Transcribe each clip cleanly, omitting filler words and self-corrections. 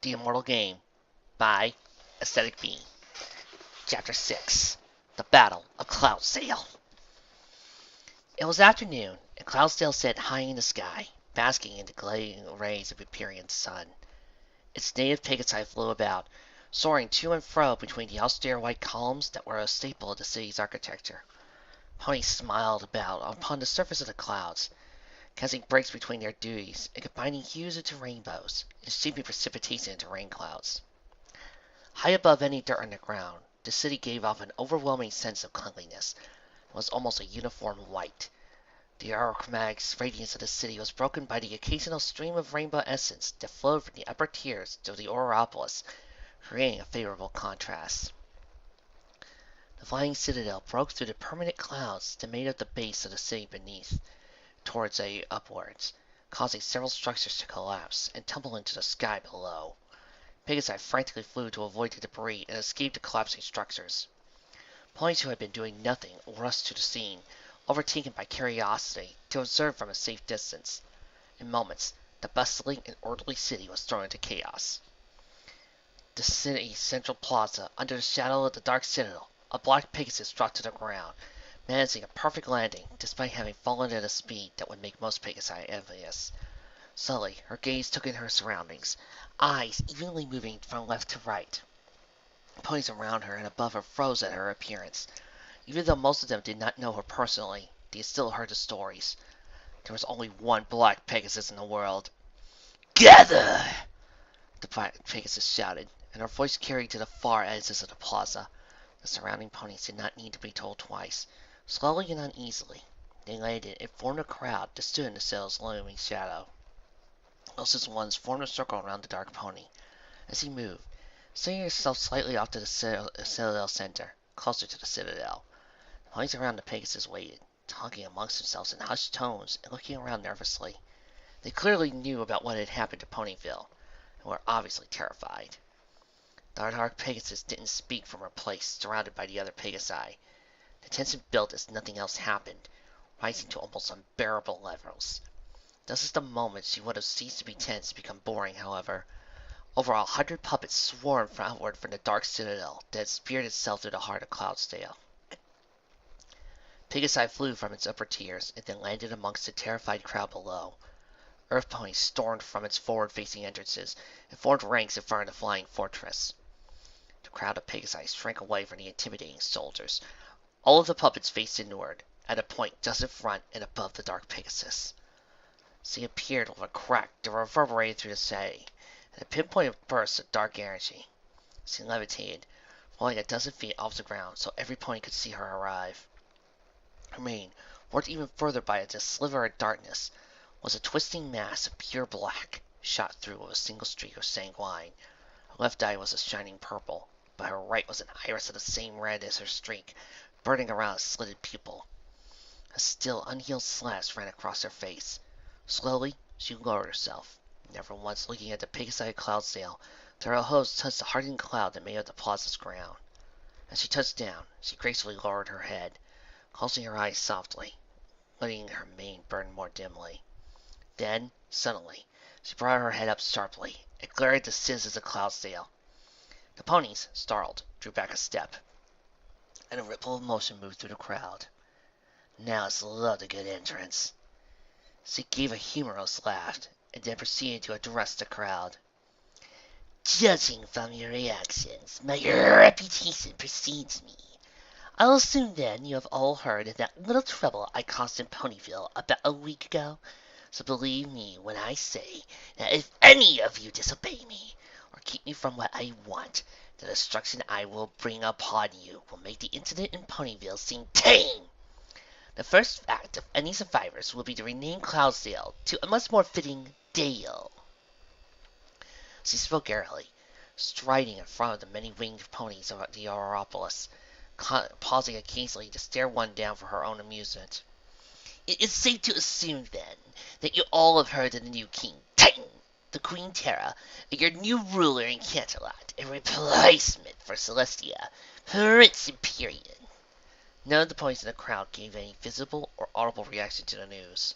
The Immortal Game by Aesthetic Being. Chapter 6 The Battle of Cloudsdale. It was afternoon, and Cloudsdale sat high in the sky, basking in the glowing rays of the Empyrean sun. Its native pegasi flew about, soaring to and fro between the austere white columns that were a staple of the city's architecture. Ponies smiled about upon the surface of the clouds, casting breaks between their duties, and combining hues into rainbows, and shaping precipitation into rain clouds. High above any dirt on the ground, the city gave off an overwhelming sense of cleanliness, and was almost a uniform white. The aromatic radiance of the city was broken by the occasional stream of rainbow essence that flowed from the upper tiers to the Powerless, creating a favorable contrast. The flying citadel broke through the permanent clouds that made up the base of the city beneath, towards upwards, causing several structures to collapse and tumble into the sky below. Pegasi frantically flew to avoid the debris and escape the collapsing structures. Ponies who had been doing nothing rushed to the scene, overtaken by curiosity to observe from a safe distance. In moments, the bustling and orderly city was thrown into chaos. The city's central plaza, under the shadow of the dark citadel, a black Pegasus dropped to the ground, managing a perfect landing despite having fallen at a speed that would make most Pegasi envious. Slowly, her gaze took in her surroundings, eyes evenly moving from left to right. Ponies around her and above her froze at her appearance. Even though most of them did not know her personally, they still heard the stories. There was only one black Pegasus in the world. "Gather!" the black Pegasus shouted, and her voice carried to the far edges of the plaza. The surrounding ponies did not need to be told twice. Slowly and uneasily, they landed and formed a crowd that stood in the citadel's looming shadow. Closest ones formed a circle around the dark pony. As he moved, setting himself slightly off to the citadel center, closer to the citadel. The ponies around the Pegasus waited, talking amongst themselves in hushed tones and looking around nervously. They clearly knew about what had happened to Ponyville, and were obviously terrified. The dark Pegasus didn't speak from her place, surrounded by the other Pegasi. The tension built as nothing else happened, rising to almost unbearable levels. Just as the moment she would have ceased to be tense and become boring, however, over 100 puppets swarmed outward from the dark citadel that had speared itself through the heart of Cloudsdale. Pegasi flew from its upper tiers and then landed amongst the terrified crowd below. Earth ponies stormed from its forward-facing entrances and formed ranks in front of the flying fortress. The crowd of Pegasi shrank away from the intimidating soldiers. All of the puppets faced inward, at a point just in front and above the dark Pegasus. She appeared with a crack that reverberated through the city, and a pinpointed burst of dark energy. She levitated, falling a dozen feet off the ground so every pony could see her arrive. Her mane, warped even further by a sliver of darkness, was a twisting mass of pure black, shot through with a single streak of sanguine. Her left eye was a shining purple, but her right was an iris of the same red as her streak, burning around a slitted pupil. A still, unhealed slash ran across her face. Slowly, she lowered herself, never once looking at the Pegasi of Cloudsdale, till her hooves touched the hardened cloud that made up the plaza's ground. As she touched down, she gracefully lowered her head, closing her eyes softly, letting her mane burn more dimly. Then, suddenly, she brought her head up sharply and glared at the citizens of Cloudsdale. The ponies, startled, drew back a step, and a ripple of motion moved through the crowd. "Now it's loved a good entrance." She gave a humorous laugh, and then proceeded to address the crowd. "Judging from your reactions, my reputation precedes me. I'll assume then you have all heard of that little trouble I caused in Ponyville about a week ago, so believe me when I say that if any of you disobey me, or keep me from what I want, the destruction I will bring upon you will make the incident in Ponyville seem tame. The first act of any survivors will be to rename Cloudsdale to a much more fitting Dale." She spoke airily, striding in front of the many winged ponies of the Powerless, pausing occasionally to stare one down for her own amusement. "It is safe to assume, then, that you all have heard of the new King Titan, the Queen Terra, and your new ruler in Canterlot, a replacement for Celestia, Prince Empyrean." None of the ponies in the crowd gave any visible or audible reaction to the news.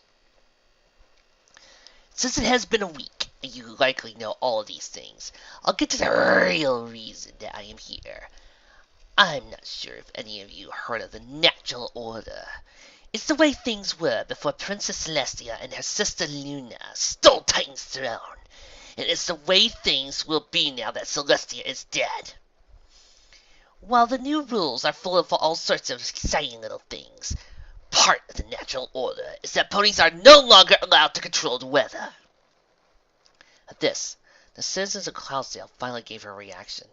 Since it has been a week, and you likely know all of these things, I'll get to the real reason that I am here. I'm not sure if any of you heard of the natural order. It's the way things were before Princess Celestia and her sister Luna stole Titan's throne. And it's the way things will be now that Celestia is dead. While the new rules are full of all sorts of exciting little things, part of the natural order is that ponies are no longer allowed to control the weather. At this, the citizens of Cloudsdale finally gave her a reaction.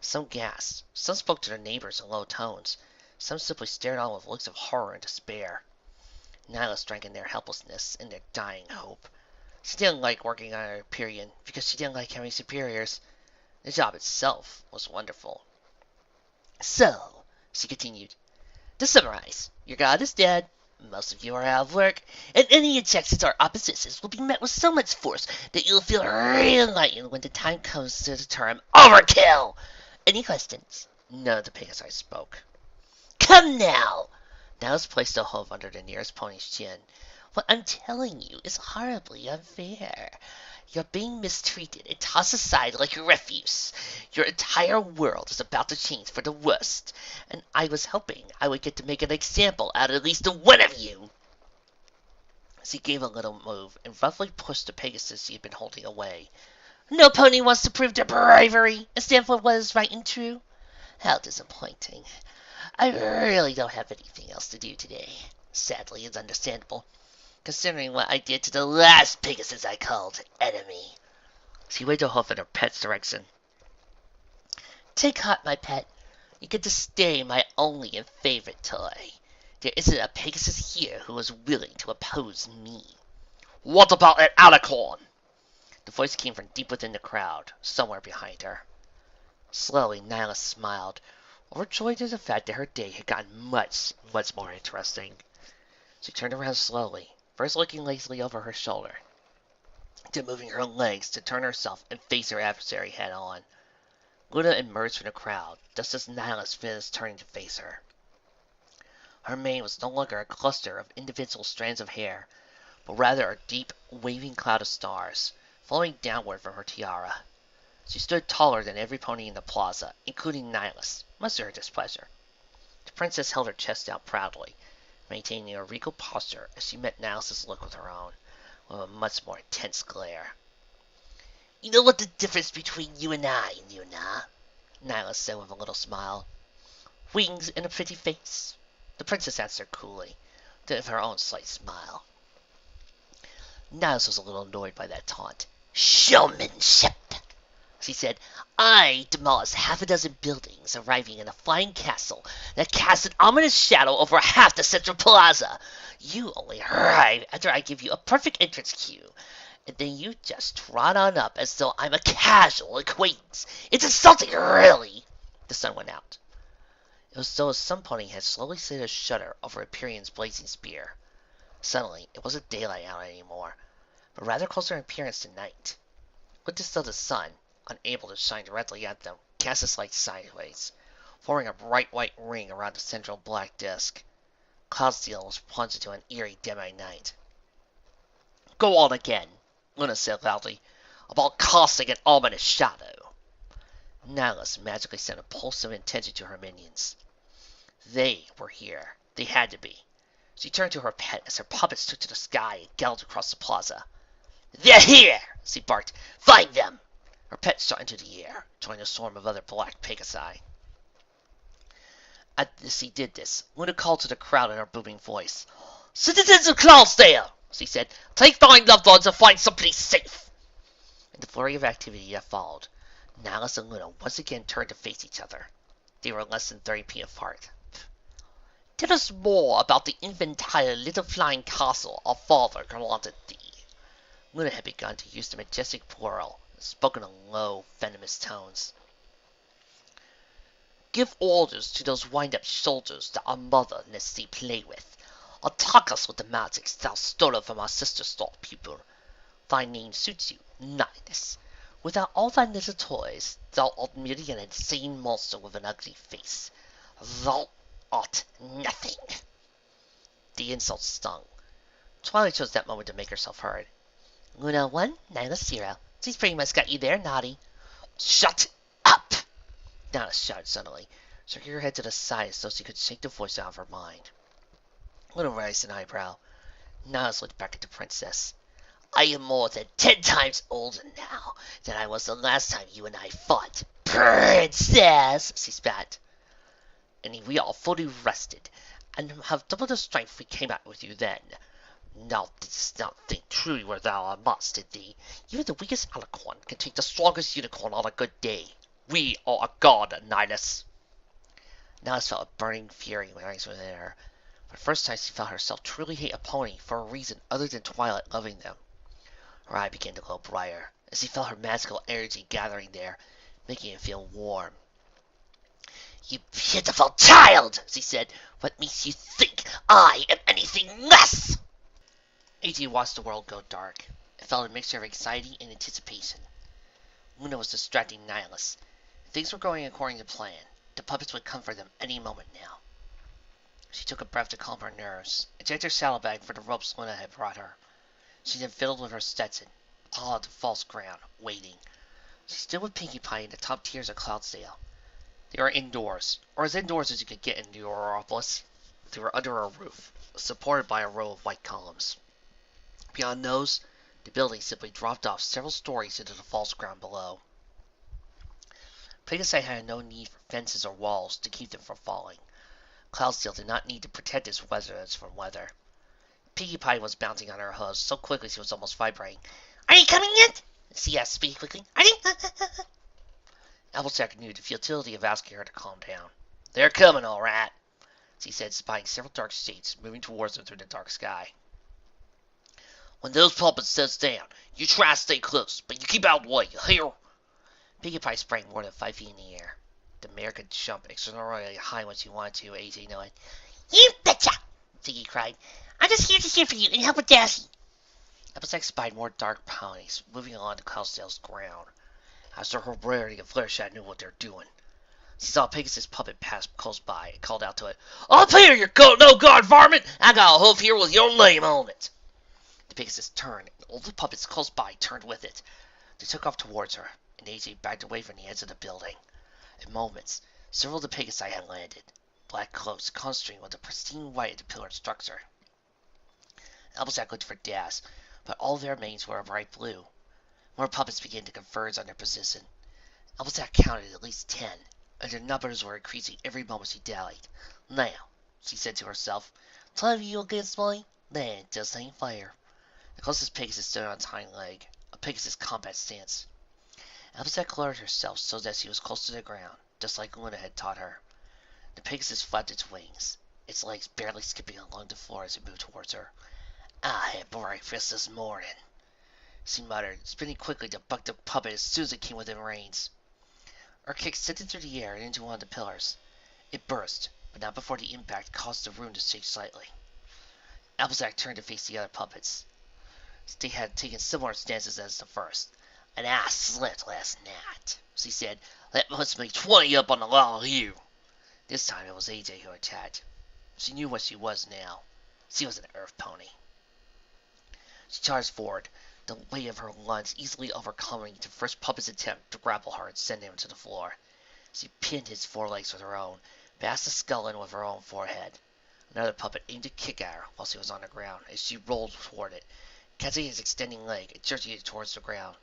Some gasped, some spoke to their neighbors in low tones, some simply stared on with looks of horror and despair. Nihilus drank in their helplessness and their dying hope. She didn't like working on her period because she didn't like having superiors. The job itself was wonderful. So, she continued, to summarize, your god is dead, most of you are out of work, and any objections or oppositions will be met with so much force that you'll feel enlightened when the time comes to the term overkill. Any questions? None of the Pegasi spoke. Come now! Nihilus placed a hoof under the nearest pony's chin. What I'm telling you is horribly unfair. You're being mistreated and tossed aside like refuse. Your entire world is about to change for the worst, and I was hoping I would get to make an example out of at least one of you. She gave a little move and roughly pushed the Pegasus she had been holding away. No pony wants to prove their bravery and stand for what is right and true. How disappointing. I really don't have anything else to do today. Sadly, it's understandable, considering what I did to the last Pegasus I called enemy. She waved a hoof in her pet's direction. Take heart, my pet. You get to stay my only and favorite toy. There isn't a Pegasus here who is willing to oppose me. What about an alicorn? The voice came from deep within the crowd, somewhere behind her. Slowly, Nihilus smiled, overjoyed at the fact that her day had gotten much, much more interesting. She turned around slowly, first looking lazily over her shoulder, then moving her legs to turn herself and face her adversary head-on. Luna emerged from the crowd, just as Nihilus finished turning to face her. Her mane was no longer a cluster of individual strands of hair, but rather a deep, waving cloud of stars, flowing downward from her tiara. She stood taller than every pony in the plaza, including Nihilus, much to her displeasure. The princess held her chest out proudly, maintaining a regal posture as she met Nihilus's look with her own, with a much more intense glare. You know what the difference between you and I, Luna? Nihilus said with a little smile. Wings and a pretty face. The princess answered coolly, then with her own slight smile. Nihilus was a little annoyed by that taunt. Showmanship! She said, I demolished half a dozen buildings, arriving in a flying castle that cast an ominous shadow over half the central plaza. You only arrive after I give you a perfect entrance cue, and then you just trot on up as though I'm a casual acquaintance. It's insulting, really! The sun went out. It was as though some pony had slowly slid a shutter over Empyrean's blazing spear. Suddenly, it wasn't daylight out anymore, but rather closer in appearance to night. With this though the sun, unable to shine directly at them, cast its light sideways, forming a bright white ring around the central black disk. Cloudsdale was plunged into an eerie demi-night. Go on again, Luna said loudly, about casting an ominous shadow. Nihilus magically sent a pulse of intention to her minions. They were here. They had to be. She turned to her pet as her puppets took to the sky and galloped across the plaza. They're here! She barked. Find them! Her pet shot into the air, joining a swarm of other black Pegasi. As she did this, Luna called to the crowd in her booming voice. Citizens of Cloudsdale, she said, take thine loved ones and find someplace safe. In the flurry of activity that followed, Nihilus and Luna once again turned to face each other. They were less than 30 feet apart. Tell us more about the infantile little flying castle our father granted thee. Luna had begun to use the majestic plural, spoken in low, venomous tones. Give orders to those wind-up soldiers that our mother lets thee play with. Attack us with the magics thou stole from our sister-star pupil. Thy name suits you, Nihilus. Without all thy little toys, thou art merely an insane monster with an ugly face. Thou art nothing. The insult stung. Twilight chose that moment to make herself heard. Luna 1, Nihilus 0. She's pretty much got you there, naughty. Shut up! Nihilus shouted suddenly, jerking her head to the side as though she could shake the voice out of her mind. Luna raised an eyebrow. Nihilus looked back at the princess. I am more than 10 times older now than I was the last time you and I fought. Princess! She spat. And we are fully rested, and have double the strength we came out with you then. Now didst not think truly where thou art lost in thee. Even the weakest alicorn can take the strongest unicorn on a good day. We are a god, Nihilus. Nihilus felt a burning fury rise within her. For the first time she felt herself truly hate a pony for a reason other than Twilight loving them. Her eye began to glow brighter, as she felt her magical energy gathering there, making it feel warm. You pitiful child, she said. What makes you think I am anything less? AJ watched the world go dark. It felt a mixture of anxiety and anticipation. Luna was distracting Nihilus. Things were going according to plan. The puppets would come for them any moment now. She took a breath to calm her nerves, and checked her saddlebag for the ropes Luna had brought her. She then fiddled with her Stetson, all at the false ground, waiting. She stood with Pinkie Pie in the top tiers of Cloudsdale. They were indoors, or as indoors as you could get in Neuropolis. They were under a roof, supported by a row of white columns. Beyond those, the building simply dropped off several stories into the false ground below. Pegasus had no need for fences or walls to keep them from falling. Cloudsdale did not need to protect its residents from weather. Pinkie Pie was bouncing on her hooves so quickly she was almost vibrating. Are you coming yet? She asked speaking quickly. Are you? Applejack knew the futility of asking her to calm down. They're coming, all right, she said, spying several dark shapes moving towards them through the dark sky. When those puppets sets down, you try to stay close, but you keep out of the way, you hear? Pinkie Pie sprang more than 5 feet in the air. The mare could jump extraordinarily high when she wanted to, AJ knowing. You betcha! Ziggy cried. I'm just here to cheer for you and help with Daisy. Applejack spied more dark ponies moving along the Cloudsdale's ground. As her Rarity and Fluttershy knew what they were doing. She saw Pegasus' puppet pass close by and called out to it, Up here, you no-guard varmint! I got a hoof here with your name on it! The Pegasus turned, and all the puppets close by turned with it. They took off towards her, and AJ backed away from the edge of the building. In moments, several of the Pegasi had landed, black cloaks contrasting with the pristine white of the pillared structure. Applejack looked for Daz, but all their manes were a bright blue. More puppets began to converge on their position. Applejack counted at least 10, and their numbers were increasing every moment she dallied. Now, she said to herself, time you against me? Then it just ain't fair. The closest Pegasus stood on its hind leg, a Pegasus combat stance. Applejack lowered herself so that she was close to the ground, just like Luna had taught her. The Pegasus flapped its wings, its legs barely skipping along the floor as it moved towards her. I had breakfast this morning, she muttered, spinning quickly to buck the puppet as soon as it came within range. Her kick sent it through the air and into one of the pillars. It burst, but not before the impact caused the room to shake slightly. Applejack turned to face the other puppets. They had taken similar stances as the first. And I slept last night, she said. That must be 20 up on the lot of you. This time it was AJ who attacked. She knew what she was now. She was an earth pony. She charged forward, the weight of her lunge easily overcoming the first puppet's attempt to grapple her and send him to the floor. She pinned his forelegs with her own, bashed the skull in with her own forehead. Another puppet aimed a kick at her while she was on the ground as she rolled toward it, catching his extending leg and jerking it towards the ground.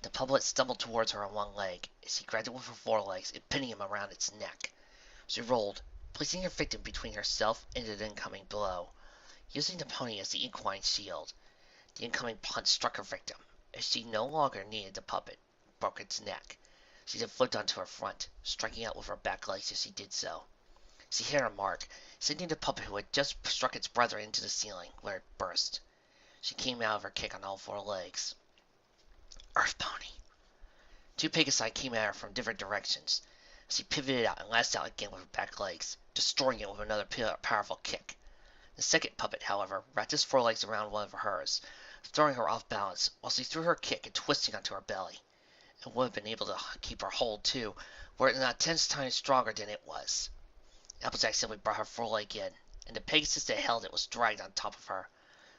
The puppet stumbled towards her on one leg as she grabbed it with her forelegs and pinning him around its neck. She rolled, placing her victim between herself and the incoming blow, using the pony as the equine shield. The incoming punch struck her victim, as she no longer needed the puppet, broke its neck. She then flipped onto her front, striking out with her back legs as she did so. She hit her mark, sending the puppet who had just struck its brother into the ceiling, where it burst. She came out of her kick on all 4 legs. Earth Pony. 2 Pegasi came at her from different directions. She pivoted out and lashed out again with her back legs, destroying it with another powerful kick. The second puppet, however, wrapped his forelegs around one of hers, throwing her off balance while she threw her kick and twisting onto her belly. It would have been able to keep her hold too, were it not 10 times stronger than it was. Applejack simply brought her foreleg in, and the Pegasus that held it was dragged on top of her.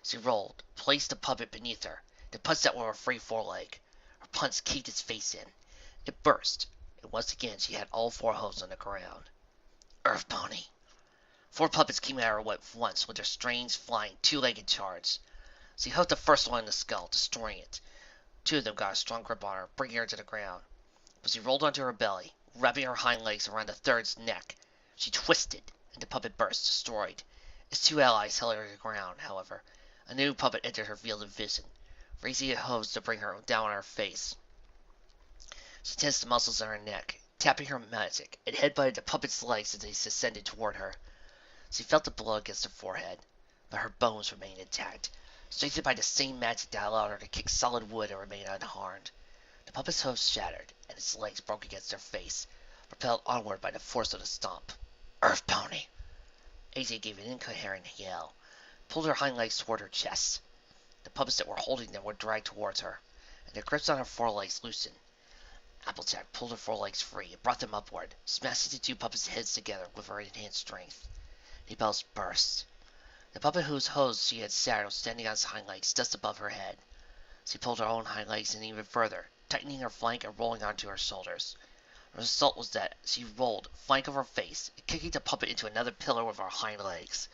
She rolled, placed the puppet beneath her, It punched out with her free foreleg. Her punch kicked its face in. It burst, and once again she had all 4 hooves on the ground. Earth Pony. 4 puppets came at her at once with their strange, flying, 2-legged charge. She hooked the first one in the skull, destroying it. 2 of them got a strong grip on her, bringing her to the ground. But she rolled onto her belly, wrapping her hind legs around the third's neck. She twisted, and the puppet burst, destroyed. Its 2 allies held her to the ground, however. A new puppet entered her field of vision, raising its hooves to bring her down on her face. She tensed the muscles in her neck, tapping her magic, and headbutted the puppet's legs as they descended toward her. She felt the blow against her forehead, but her bones remained intact, strengthened by the same magic that allowed her to kick solid wood and remain unharmed. The puppet's hooves shattered, and its legs broke against her face, propelled onward by the force of the stomp. Earth Pony! AJ gave an incoherent yell, pulled her hind legs toward her chest. The puppets that were holding them were dragged towards her, and their grips on her forelegs loosened. Applejack pulled her forelegs free and brought them upward, smashing the 2 puppets' heads together with her enhanced strength. The bells burst. The puppet whose hose she had shattered was standing on its hind legs just above her head. She pulled her own hind legs in even further, tightening her flank and rolling onto her shoulders. The result was that she rolled, flank over face, kicking the puppet into another pillar with her hind legs,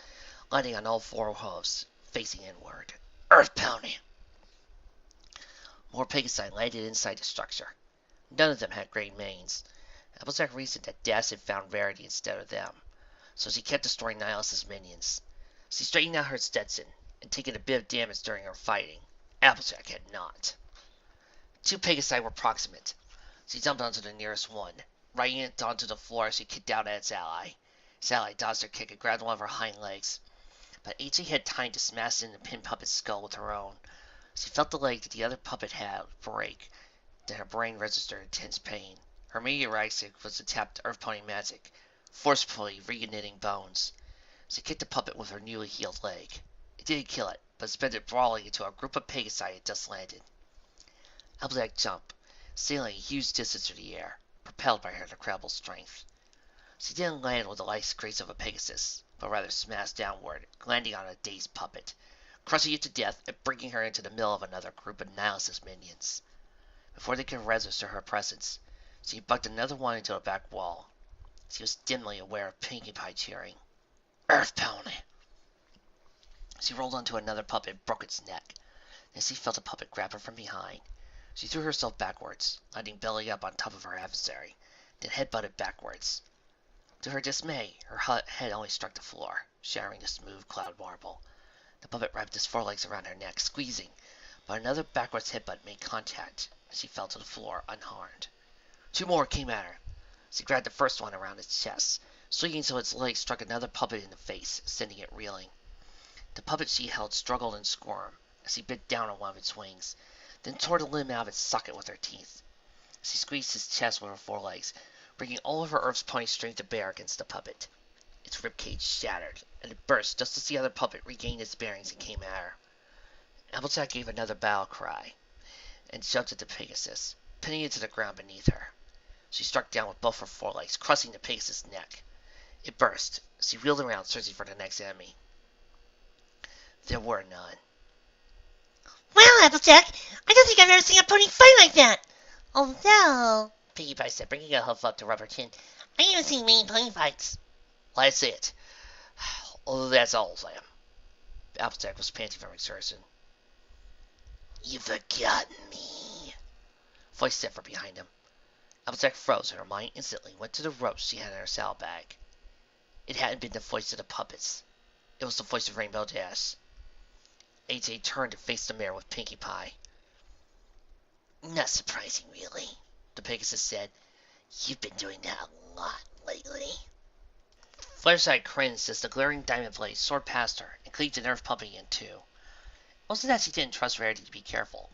landing on all 4 hooves, facing inward. Earth Pony! More Pegasi landed inside the structure. None of them had great manes. Applejack reasoned that Dash had found Rarity instead of them, so she kept destroying Nihilus' minions. She straightened out her Stetson, and taken a bit of damage during her fighting. Applejack had not. 2 Pegasi were proximate. She jumped onto the nearest one, riding it onto the floor as she kicked out at its ally. Its ally dodged her kick and grabbed one of her hind legs, but AJ had time to smash in the pin puppet's skull with her own. She felt the leg that the other puppet had break. Then her brain registered intense pain. Her immediate reaction was to tap the Earth Pony magic, forcefully reuniting bones. She kicked the puppet with her newly healed leg. It didn't kill it, but sent it brawling into a group of Pegasi had just landed. Applejack jumped, sailing a huge distance through the air, propelled by her incredible strength. She didn't land with the light grace of a Pegasus, but rather smashed downward, landing on a dazed puppet, crushing it to death and bringing her into the middle of another group of Nihilus minions. Before they could register her presence, she bucked another one into a back wall. She was dimly aware of Pinkie Pie cheering. Earth Pony! She rolled onto another puppet and broke its neck. Then she felt a puppet grab her from behind. She threw herself backwards, landing belly up on top of her adversary, then headbutted backwards. To her dismay, her head only struck the floor, shattering the smooth cloud marble. The puppet wrapped his forelegs around her neck, squeezing, but another backwards headbutt made contact, and she fell to the floor unharmed. 2 more came at her. She grabbed the first one around its chest, swinging so its legs struck another puppet in the face, sending it reeling. The puppet she held struggled and squirmed as she bit down on one of its wings, then tore the limb out of its socket with her teeth. She squeezed his chest with her forelegs, bringing all of her Earth's Pony strength to bear against the puppet. Its ribcage shattered, and it burst just as the other puppet regained its bearings and came at her. Applejack gave another battle cry, and jumped at the Pegasus, pinning it to the ground beneath her. She struck down with both her forelegs, crushing the Pegasus' neck. It burst. She wheeled around, searching for the next enemy. There were none. Well, Applejack, I don't think I've ever seen a pony fight like that. Although, Pinkie Pie said, bringing a hoof up to rub her chin. I haven't seen many pony fights. Well, that's it. Although that's all, Sam. Applejack was panting from exertion. You've forgotten me. Voice said from behind him. Applejack froze, and her mind instantly went to the ropes she had in her saddlebag. It hadn't been the voice of the puppets. It was the voice of Rainbow Dash. AJ turned to face the mare with Pinkie Pie. Not surprising, really, the Pegasus said. You've been doing that a lot lately. Fluttershy cringed as the glaring diamond blade soared past her and cleaved the Earth Puppy in two. It wasn't that she didn't trust Rarity to be careful.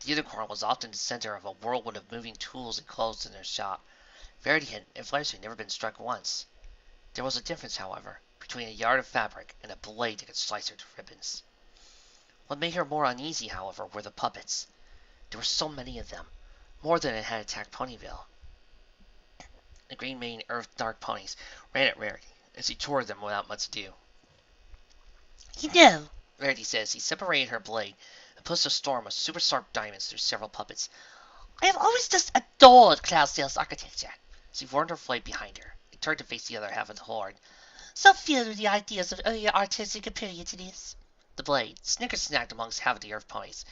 The unicorn was often the center of a whirlwind of moving tools and clothes in their shop. Rarity and Fluttershy had never been struck once. There was a difference, however, between a yard of fabric and a blade that could slice her to ribbons. What made her more uneasy, however, were the puppets. There were so many of them, more than it had attacked Ponyville. The green-maned Earth Dark ponies ran at Rarity as he tore them without much ado. You know, Rarity said as he separated her blade and pushed a storm of super sharp diamonds through several puppets. I have always just adored Cloudsdale's architecture. She warned her flight behind her and turned to face the other half of the horde. So filled with the ideas of earlier artistic periods it is. The blade snicker-snacked amongst half of the earth ponies,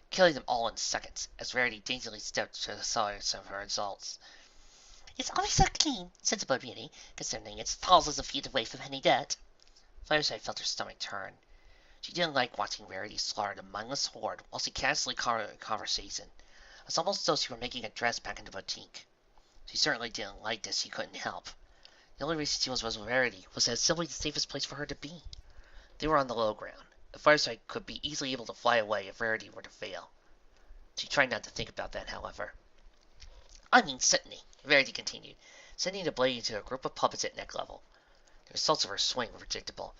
killing them all in seconds, as Rarity daintily stepped to the side of her results. It's always so clean, sensible beauty, considering it's thousands of feet away from any dirt. Fluttershy felt her stomach turn. She didn't like watching Rarity slaughter the mindless horde while she casually caught her in conversation. It was almost as though she were making a dress back in the boutique. She certainly didn't like this, she couldn't help. The only reason she was with Rarity was that it's simply the safest place for her to be. They were on the low ground. The Fluttershy could be easily able to fly away if Rarity were to fail. She tried not to think about that, however. I mean, certainly, Rarity continued, sending the blade into a group of puppets at neck level. The results of her swing were predictable.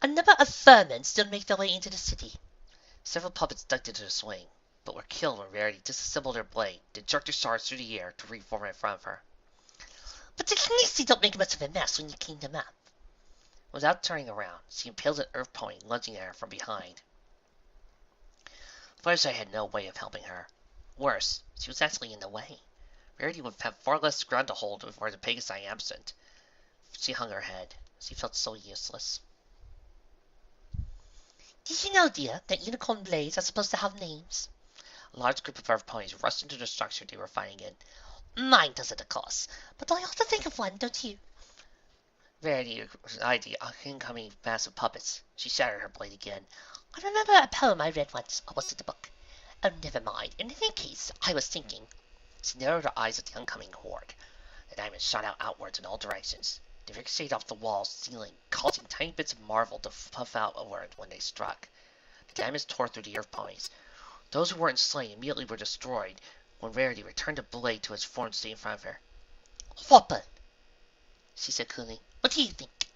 A number of vermin still make their way into the city. Several puppets ducked into the swing, but were killed when Rarity disassembled her blade, then jerked her shards through the air to reform in front of her. But at least they don't make much of a mess when you clean them up. Without turning around, she impaled an earth pony lunging at her from behind. Fluttershy had no way of helping her. Worse, she was actually in the way. Rarity would have far less ground to hold were the Pegasi absent. She hung her head. She felt so useless. Did you know, dear, that unicorn blades are supposed to have names? A large group of earth ponies rushed into the structure they were fighting in. Mine doesn't, of course, but I ought to think of one, don't you? Rarity eyed the incoming mass of puppets. She shattered her blade again. I remember a poem I read once, or was it a book? Oh, never mind. In any case, I was thinking. She narrowed her eyes at the oncoming horde. The diamonds shot out outwards in all directions. They ricocheted off the walls, ceiling, causing tiny bits of marble to puff outward when they struck. The diamonds tore through the earth ponies. Those who weren't slain immediately were destroyed when Rarity returned the blade to its form state in front of her. Whopper, she said coolly. What do you think?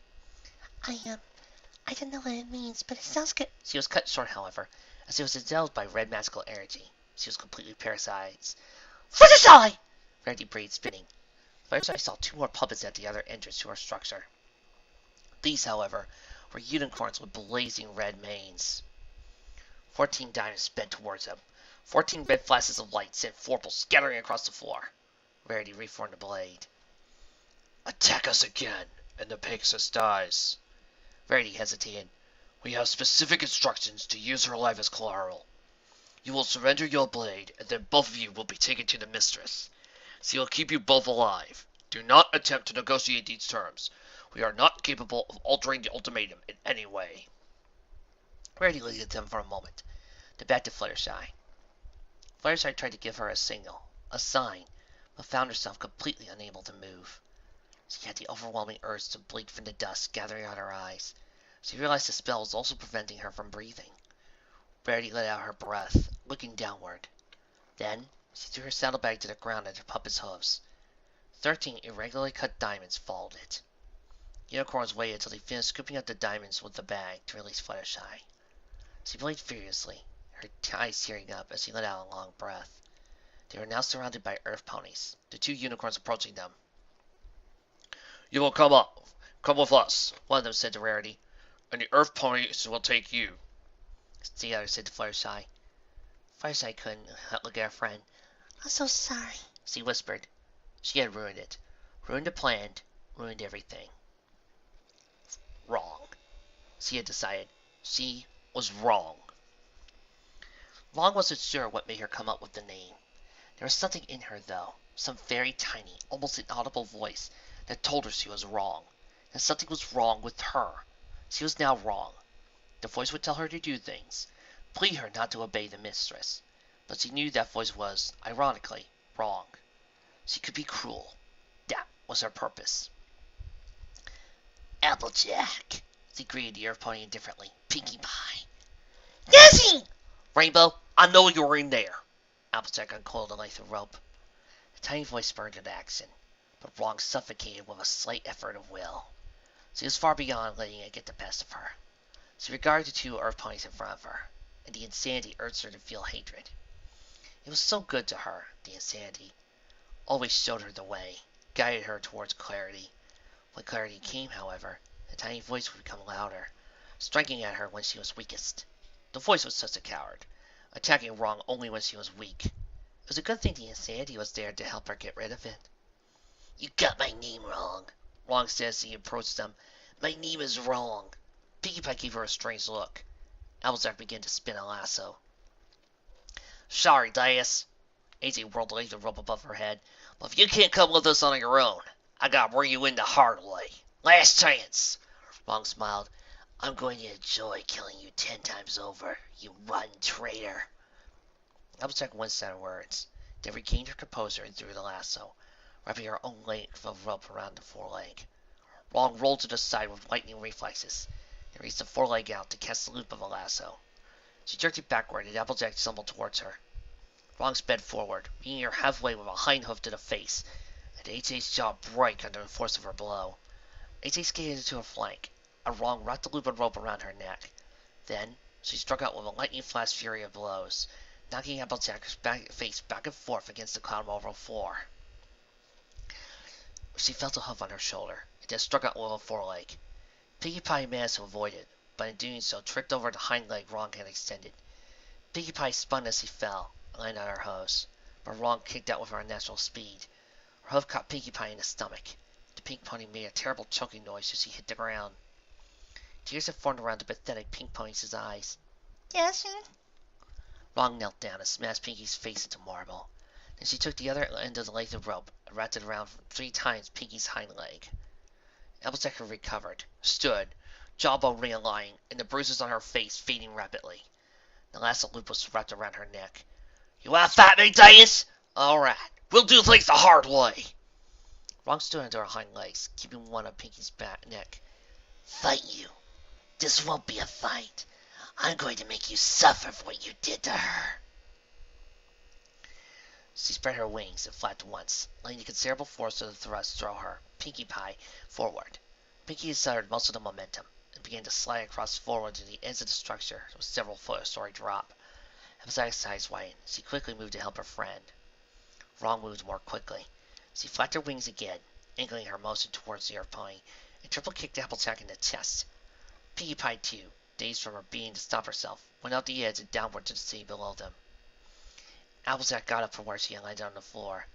I don't know what it means, but it sounds good. She was cut short, however, as she was endowed by red magical energy. She was completely parasized. Fluttershy! Rarity breathed, spinning. Fluttershy saw two more puppets at the other entrance to her structure. These, however, were unicorns with blazing red manes. 14 diamonds sped towards them. 14 red flashes of light sent Forple scattering across the floor. Rarity reformed the blade. Attack us again, and the Pegasus dies. Rarity hesitated. We have specific instructions to use her alive as collateral. You will surrender your blade, and then both of you will be taken to the mistress. She will keep you both alive. Do not attempt to negotiate these terms. We are not capable of altering the ultimatum in any way. Rarity looked at them for a moment, then back to Fluttershy. Fluttershy tried to give her a signal, a sign, but found herself completely unable to move. She had the overwhelming urge to blink from the dust gathering on her eyes. She realized the spell was also preventing her from breathing. Rarity let out her breath, looking downward. Then, she threw her saddlebag to the ground at her puppet's hooves. 13 irregularly cut diamonds followed it. Unicorns waited until they finished scooping up the diamonds with the bag to release Fluttershy. She blinked furiously, her eyes tearing up as she let out a long breath. They were now surrounded by earth ponies, the two unicorns approaching them. You will come with us, one of them said to Rarity, and the earth ponies will take you. The other said to Fluttershy. Fluttershy couldn't look at her friend. I'm so sorry, she whispered. She had ruined it. Ruined the plan, ruined everything. Wrong. She had decided. She was wrong. Long wasn't sure what made her come up with the name. There was something in her, though, some very tiny, almost inaudible voice that told her she was wrong, that something was wrong with her. She was now wrong. The voice would tell her to do things, plead her not to obey the mistress, but she knew that voice was, ironically, wrong. She could be cruel. That was her purpose. Applejack, she greeted the earth pony indifferently. Pinkie Pie. Daisy! Rainbow, I know you were in there. Applejack uncoiled a length of rope. The tiny voice spurred into action, but Wrong suffocated with a slight effort of will. She was far beyond letting it get the best of her. She regarded the two earth ponies in front of her, and the insanity urged her to feel hatred. It was so good to her, the insanity. Always showed her the way, guided her towards clarity. When clarity came, however, the tiny voice would become louder, striking at her when she was weakest. The voice was such a coward, attacking Wrong only when she was weak. It was a good thing the insanity was there to help her get rid of it. You got my name wrong, Wrong said as he approached them. My name is wrong. Pinkie Pie gave her a strange look. Applejack began to spin a lasso. Sorry, Dias. AJ whirled away the rope above her head. But if you can't come with us on your own, I gotta bring you in the hard way. Last chance. Wrong smiled. I'm going to enjoy killing you 10 times over, you rotten traitor. Applejack winced at her words, then regained her composure and threw the lasso, wrapping her own length of rope around the foreleg. Wrong rolled to the side with lightning reflexes, and reached the foreleg out to catch the loop of the lasso. She jerked it backward, and Applejack stumbled towards her. Wrong sped forward, meeting her halfway with a hind hoof to the face, and AJ's jaw broke under the force of her blow. AJ skated into her flank, and Wrong wrapped the loop of rope around her neck. Then, she struck out with a lightning flash fury of blows, knocking Applejack's face back and forth against the cloud marble floor. She felt a hoof on her shoulder, and then struck out with a foreleg. Pinkie Pie managed to avoid it, but in doing so tripped over the hind leg Wrong had extended. Pinkie Pie spun as he fell, and landed on her hooves, but Wrong kicked out with her unnatural speed. Her hoof caught Pinkie Pie in the stomach. The pink pony made a terrible choking noise as he hit the ground. Tears had formed around the pathetic pink pony's eyes. Yes? Wrong knelt down and smashed Pinkie's face into marble. Then she took the other end of the length of rope and wrapped it around 3 times Pinkie's hind leg. Applejack had recovered, stood, jawbone realigning, and the bruises on her face fading rapidly. The last loop was wrapped around her neck. You want to fight me, Dias? All right, we'll do things the hard way. Wrong stood under her hind legs, keeping one on Pinkie's neck. Fight you? This won't be a fight. I'm going to make you suffer for what you did to her. She spread her wings and flapped once, letting the considerable force of the thrust throw her, Pinkie Pie, forward. Pinkie accelerated most of the momentum and began to slide across forward to the ends of the structure with several foot-story drop. Applejack's eyes widened. She quickly moved to help her friend. Wrong moved more quickly. She flapped her wings again, angling her motion towards the earth pony, and triple kicked Applejack in the chest. Pinkie Pie, too, dazed from her beating to stop herself, went out the edge and downward to the sea below them. Applejack got up from where she had landed on the floor.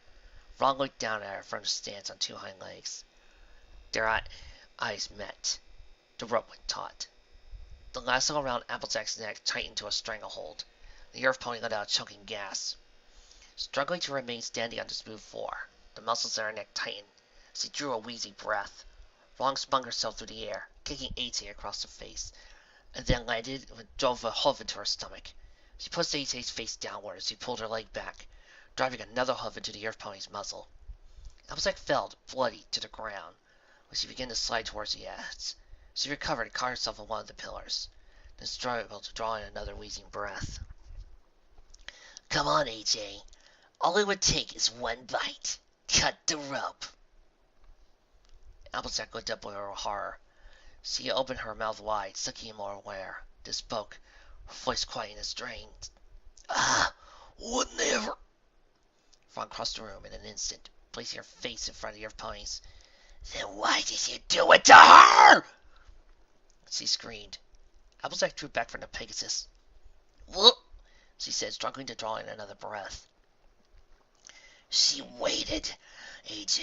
Wrong looked down at her from the stance on 2 hind legs. Their eyes met. The rope went taut. The lasso around Applejack's neck tightened to a stranglehold. The earth pony let out a choking gasp. Struggling to remain standing on the smooth floor, the muscles in her neck tightened. She drew a wheezy breath. Wrong spun herself through the air, kicking AJ across the face, and then landed and drove a hoof into her stomach. She pushed AJ's face downward as she pulled her leg back, driving another hoof into the earth pony's muzzle. Applejack fell, bloody, to the ground, when she began to slide towards the edge. She recovered and caught herself on one of the pillars, then struggled to draw in another wheezing breath. Come on, AJ. All it would take is one bite. Cut the rope. Applejack looked up with her horror. She opened her mouth wide, sucking in more air, then spoke, her voice quiet and strained. Would never. Frog crossed the room in an instant, placing her face in front of the earth ponies. Then why did you do it to her? She screamed. Applejack drew back from the Pegasus. What? She said, struggling to draw in another breath. She waited, AJ.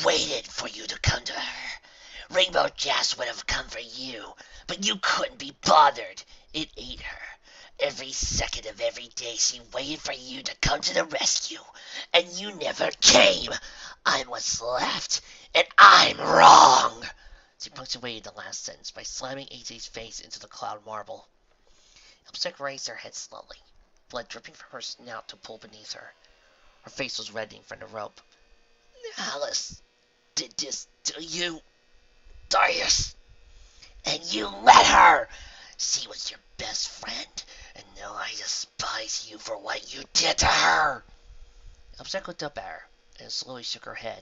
Waited for you to come to her. Rainbow Gas would have come for you, but you couldn't be bothered. It ate her. Every second of every day she waited for you to come to the rescue, and you never came. I'm what's left, and I'm wrong. She punctuated the last sentence by slamming AJ's face into the cloud marble. Applejack raised her head slowly, blood dripping from her snout to pool beneath her. Her face was reddening from the rope. Nihilus did this to you, Dias, and you let her. She was your best friend, and now I despise you for what you did to her. Applejack looked up at her and slowly shook her head.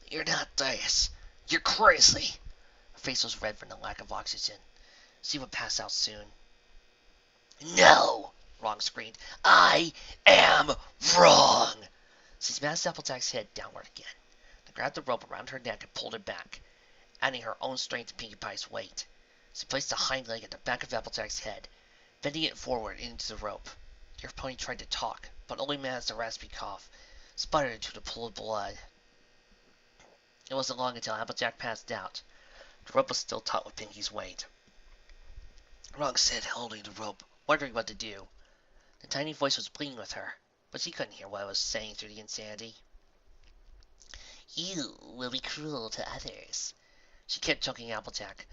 You're not Dias. You're crazy. Her face was red from the lack of oxygen. She would pass out soon. No, Wrong screamed. I am wrong. She smashed Applejack's head downward again, then grabbed the rope around her neck and pulled it back, adding her own strength to Pinkie Pie's weight. She placed the hind leg at the back of Applejack's head, bending it forward into the rope. Your pony tried to talk, but only managed a raspy cough, sputtered into the pool of blood. It wasn't long until Applejack passed out. The rope was still taut with Pinky's weight. Rung sat holding the rope, wondering what to do. The tiny voice was pleading with her, but she couldn't hear what it was saying through the insanity. You will be cruel to others. She kept choking Applejack,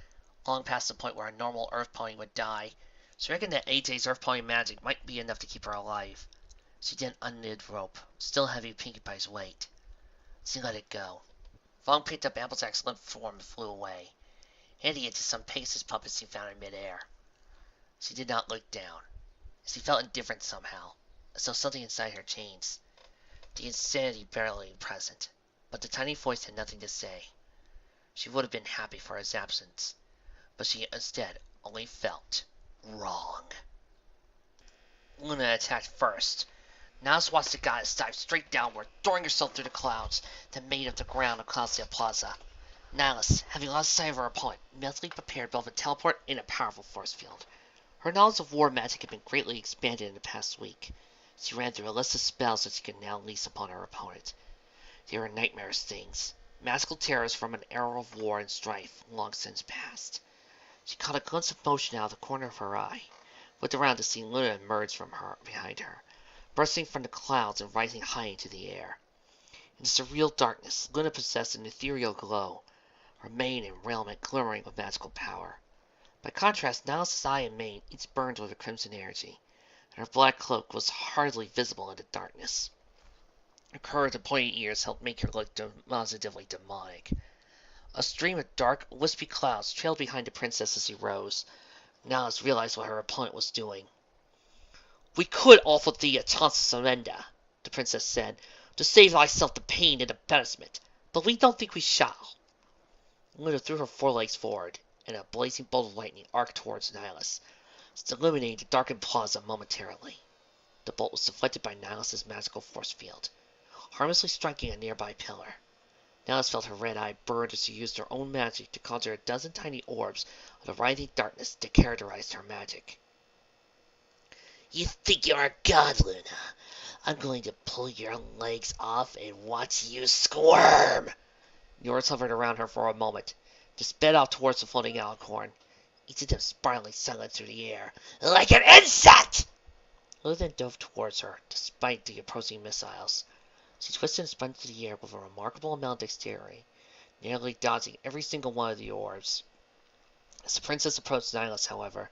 long past the point where a normal Earth pony would die. She reckoned that AJ's Earth pony magic might be enough to keep her alive. She then unknitted the rope, still heavy with Pinkie Pie's weight. She let it go. Vaughn picked up Applejack's limp form and flew away, handing it to some Pegasus puppets he found in midair. She did not look down. She felt indifferent somehow, as though something inside her changed. The insanity barely present, but the tiny voice had nothing to say. She would have been happy for his absence, but she instead only felt wrong. Luna attacked first. Nihilus watched the goddess dive straight downward, throwing herself through the clouds that made up the ground of Cloudsdale Plaza. Nihilus, having lost sight of her opponent, mentally prepared both a teleport and a powerful force field. Her knowledge of war magic had been greatly expanded in the past week. She ran through a list of spells that she could now unleash upon her opponent. They were nightmarish things, magical terrors from an era of war and strife long since past. She caught a glimpse of motion out of the corner of her eye, looked around to see Luna emerge from behind her, bursting from the clouds and rising high into the air. In the surreal darkness, Luna possessed an ethereal glow, her mane and raiment glimmering with magical power. By contrast, Nihilus' eye and mane each burned with a crimson energy, and her black cloak was hardly visible in the darkness. Her curved and pointed ears helped make her look positively demonic. A stream of dark, wispy clouds trailed behind the princess as she rose. Nihilus realized what her opponent was doing. "We could offer thee a chance to surrender," the princess said, "to save thyself the pain and embarrassment, but we don't think we shall." Luna threw her forelegs forward, and a blazing bolt of lightning arced towards Nihilus, illuminating the darkened plaza momentarily. The bolt was deflected by Nihilus' magical force field, harmlessly striking a nearby pillar. Nihilus felt her red eye burn as she used her own magic to conjure a dozen tiny orbs of the writhing darkness that characterized her magic. "You think you're a god, Luna? I'm going to pull your legs off and watch you squirm!" The orbs hovered around her for a moment, then sped off towards the floating alicorn, each of them spiraling silent through the air. "Like an insect!" Luna then dove towards her, despite the approaching missiles. She twisted and spun through the air with a remarkable amount of dexterity, nearly dodging every single one of the orbs. As the princess approached Nihilus, however,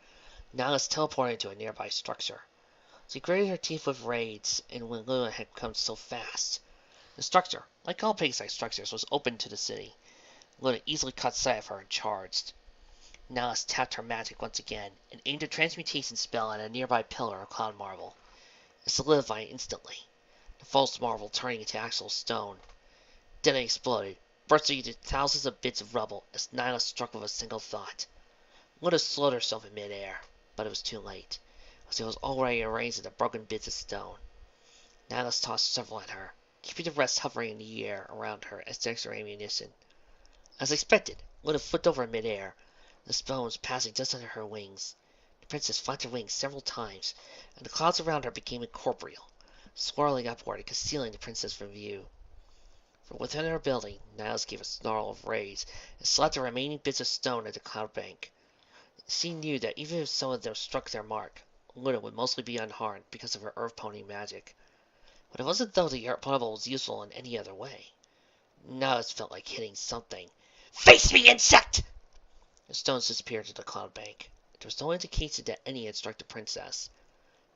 Nihilus teleported into a nearby structure. She gritted her teeth with rage, and when Luna had come so fast. The structure, like all Pegasus structures, was open to the city. Luna easily caught sight of her and charged. Nihilus tapped her magic once again, and aimed a transmutation spell at a nearby pillar of cloud marble. It solidified instantly, the false marble turning into actual stone. Then it exploded, bursting into thousands of bits of rubble as Nihilus struck with a single thought. Luna slowed herself in midair, but it was too late, as it was already arranged into broken bits of stone. Nihilus tossed several at her, keeping the rest hovering in the air around her as extra ammunition. As expected, Luna flipped over in midair, the stones passing just under her wings. The princess flapped her wings several times, and the clouds around her became incorporeal, swirling upward and concealing the princess from view. From within her building, Nihilus gave a snarl of rage and slapped the remaining bits of stone at the cloud bank. She knew that even if some of them struck their mark, Luna would mostly be unharmed because of her earth pony magic. But it wasn't as though the earth bubble was useful in any other way. Nihilus felt like hitting something. "Face me, insect!" The stones disappeared to the cloud bank. There was no indication that any had struck the princess.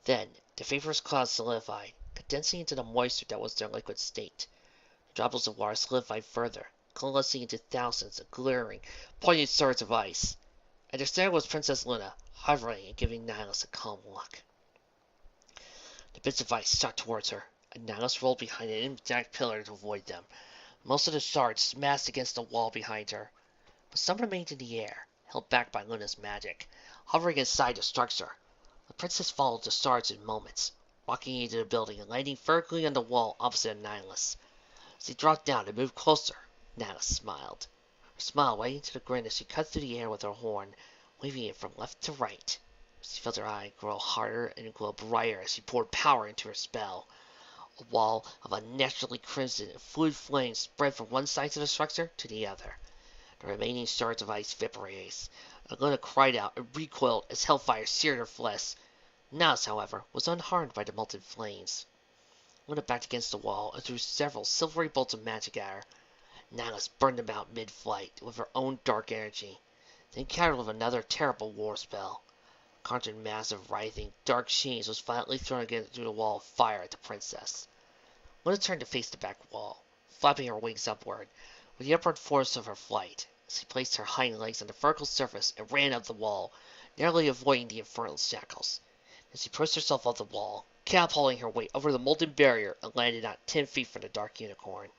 Then, the vaporous clouds solidified, condensing into the moisture that was their liquid state. The droplets of water solidified further, coalescing into thousands of glittering, poignant swords of ice. At their center was Princess Luna, hovering and giving Nihilus a calm look. The bits of ice shot towards her, and Nihilus rolled behind an intact pillar to avoid them. Most of the shards smashed against the wall behind her, but some remained in the air, held back by Luna's magic, hovering inside the structure. The princess followed the shards in moments, walking into the building and landing vertically on the wall opposite Nihilus. As he dropped down and moved closer, Nihilus smiled. Her smile widened to a grin as she cut through the air with her horn, waving it from left to right. She felt her eye grow harder and glow brighter as she poured power into her spell. A wall of unnaturally crimson and fluid flames spread from one side of the structure to the other. The remaining shards of ice vaporized. Luna cried out and recoiled as hellfire seared her flesh. Nihilus, however, was unharmed by the molten flames. Luna backed against the wall and threw several silvery bolts of magic at her. Nihilus burned them out mid-flight with her own dark energy, then countered with another terrible war spell. Conjured massive, writhing, dark sheens was violently thrown against through the wall of fire at the princess. Luna turned to face the back wall, flapping her wings upward, with the upward force of her flight. She placed her hind legs on the vertical surface and ran up the wall, narrowly avoiding the infernal shackles. Then she pushed herself off the wall, catapulting her weight over the molten barrier and landed not 10 feet from the dark unicorn.